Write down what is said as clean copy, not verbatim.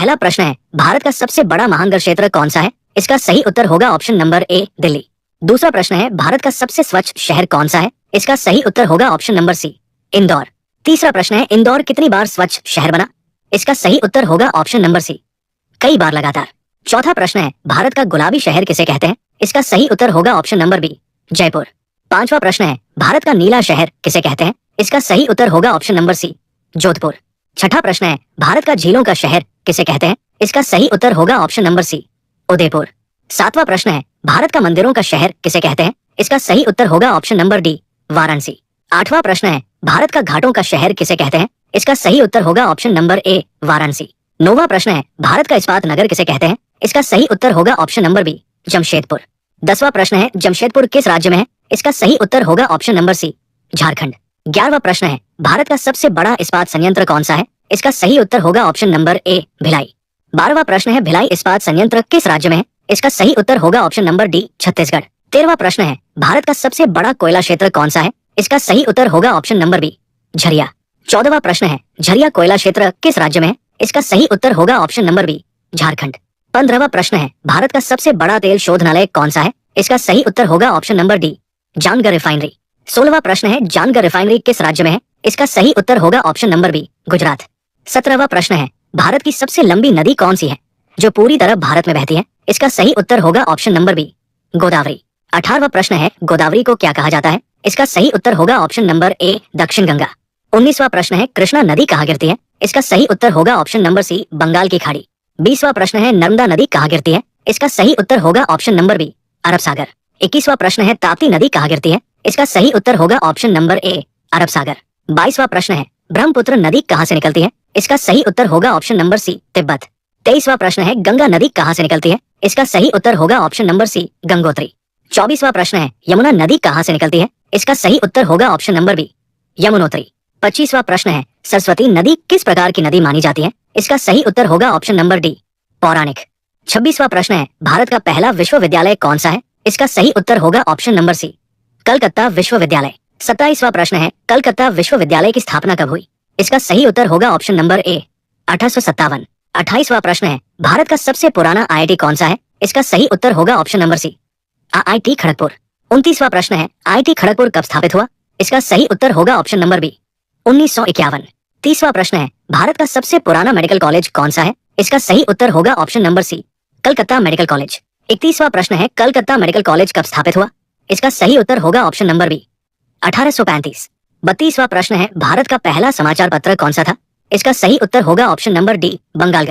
पहला प्रश्न है, भारत का सबसे बड़ा महानगर क्षेत्र कौन सा है? इसका सही उत्तर होगा ऑप्शन नंबर ए, दिल्ली। दूसरा प्रश्न है, भारत का सबसे स्वच्छ शहर कौन सा है? इसका सही उत्तर होगा ऑप्शन नंबर सी, इंदौर। तीसरा प्रश्न है, इंदौर कितनी बार स्वच्छ शहर बना? इसका सही उत्तर होगा ऑप्शन नंबर सी, कई बार लगातार। चौथा प्रश्न है, भारत का गुलाबी शहर किसे कहते हैं? इसका सही उत्तर होगा ऑप्शन नंबर बी, जयपुर। पांचवा प्रश्न है, भारत का नीला शहर किसे कहते हैं? इसका सही उत्तर होगा ऑप्शन नंबर सी, जोधपुर। छठा प्रश्न है, भारत का झीलों का शहर किसे कहते हैं? इसका सही उत्तर होगा ऑप्शन नंबर सी, उदयपुर। सातवां प्रश्न है, भारत का मंदिरों का शहर किसे कहते हैं? इसका सही उत्तर होगा ऑप्शन नंबर डी, वाराणसी। आठवां प्रश्न है, भारत का घाटों का शहर किसे कहते हैं? इसका सही उत्तर होगा ऑप्शन नंबर ए, वाराणसी। नौवां प्रश्न है, भारत का इस्पात नगर किसे कहते हैं? इसका सही उत्तर होगा ऑप्शन नंबर बी, जमशेदपुर। 10वां प्रश्न है, जमशेदपुर किस राज्य में है? इसका सही उत्तर होगा ऑप्शन नंबर सी, झारखंड। 11वां प्रश्न है, भारत का सबसे बड़ा इस्पात संयंत्र कौन सा है? इसका सही उत्तर होगा ऑप्शन नंबर ए, भिलाई। 12वां प्रश्न है, भिलाई इस्पात संयंत्र किस राज्य में है? इसका सही उत्तर होगा ऑप्शन नंबर डी, छत्तीसगढ़। 13वां प्रश्न है, भारत का सबसे बड़ा कोयला क्षेत्र कौन सा है? इसका सही उत्तर होगा ऑप्शन नंबर बी, झरिया। 14वां प्रश्न है, झरिया कोयला क्षेत्र किस राज्य में है? इसका सही उत्तर होगा ऑप्शन नंबर बी, झारखंड। 15वां प्रश्न है, भारत का सबसे बड़ा तेल शोधनालय कौन सा है? इसका सही उत्तर होगा option number D, Jamnagar refinery. 16वां प्रश्न है, जानगर रिफाइनरी किस राज्य में है? इसका सही उत्तर होगा ऑप्शन नंबर बी, गुजरात। 17वां प्रश्न है, भारत की सबसे लंबी नदी कौन सी है जो पूरी तरह भारत में बहती है? इसका सही उत्तर होगा ऑप्शन नंबर बी, गोदावरी। 18वां प्रश्न है, गोदावरी को क्या कहा जाता है? इसका सही उत्तर होगा ऑप्शन नंबर ए, दक्षिण गंगा। 19वां प्रश्न है, कृष्णा नदी कहाँ गिरती है? इसका सही उत्तर होगा ऑप्शन नंबर सी, बंगाल की खाड़ी। 20वां प्रश्न है, नर्मदा नदी कहाँ गिरती है? इसका सही उत्तर होगा ऑप्शन नंबर बी, अरब सागर। 21वां प्रश्न है, ताप्ती नदी कहाँ गिरती है? इसका सही उत्तर होगा ऑप्शन नंबर ए, अरब सागर। 22वां प्रश्न है, ब्रह्मपुत्र नदी कहाँ से निकलती है? इसका सही उत्तर होगा ऑप्शन नंबर सी, तिब्बत। 23वां प्रश्न है, गंगा नदी कहाँ से निकलती है? इसका सही उत्तर होगा ऑप्शन नंबर सी, गंगोत्री। 24वां प्रश्न है, यमुना नदी कहाँ से निकलती है? इसका सही उत्तर होगा ऑप्शन नंबर बी, यमुनोत्री। 25वां प्रश्न है, सरस्वती नदी किस प्रकार की नदी मानी जाती है? इसका सही उत्तर होगा ऑप्शन नंबर डी, पौराणिक। 26वां प्रश्न है, भारत का पहला विश्वविद्यालय कौन सा है? इसका सही उत्तर होगा ऑप्शन नंबर सी, कलकत्ता विश्वविद्यालय। 27वां प्रश्न है, कलकत्ता विश्वविद्यालय की स्थापना कब हुई? इसका सही उत्तर होगा ऑप्शन नंबर ए, 1857। 28वां प्रश्न है, भारत का सबसे पुराना IIT कौन सा है? इसका सही उत्तर होगा option number C, IIT Kharagpur. 29वां प्रश्न है, IIT खड़गपुर कब स्थापित हुआ? इसका सही उत्तर होगा ऑप्शन नंबर बी, 1951। 30वां प्रश्न है, भारत का सबसे पुराना मेडिकल कॉलेज कौन सा है? इसका सही उत्तर होगा option number C, Calcutta medical college. 31वां प्रश्न है, कलकत्ता मेडिकल कॉलेज कब स्थापित हुआ? इसका सही उत्तर होगा ऑप्शन नंबर बी, 1835। 32वां प्रश्न है, भारत का पहला समाचार पत्र कौन सा था? इसका सही उत्तर होगा ऑप्शन नंबर डी, बंगाल।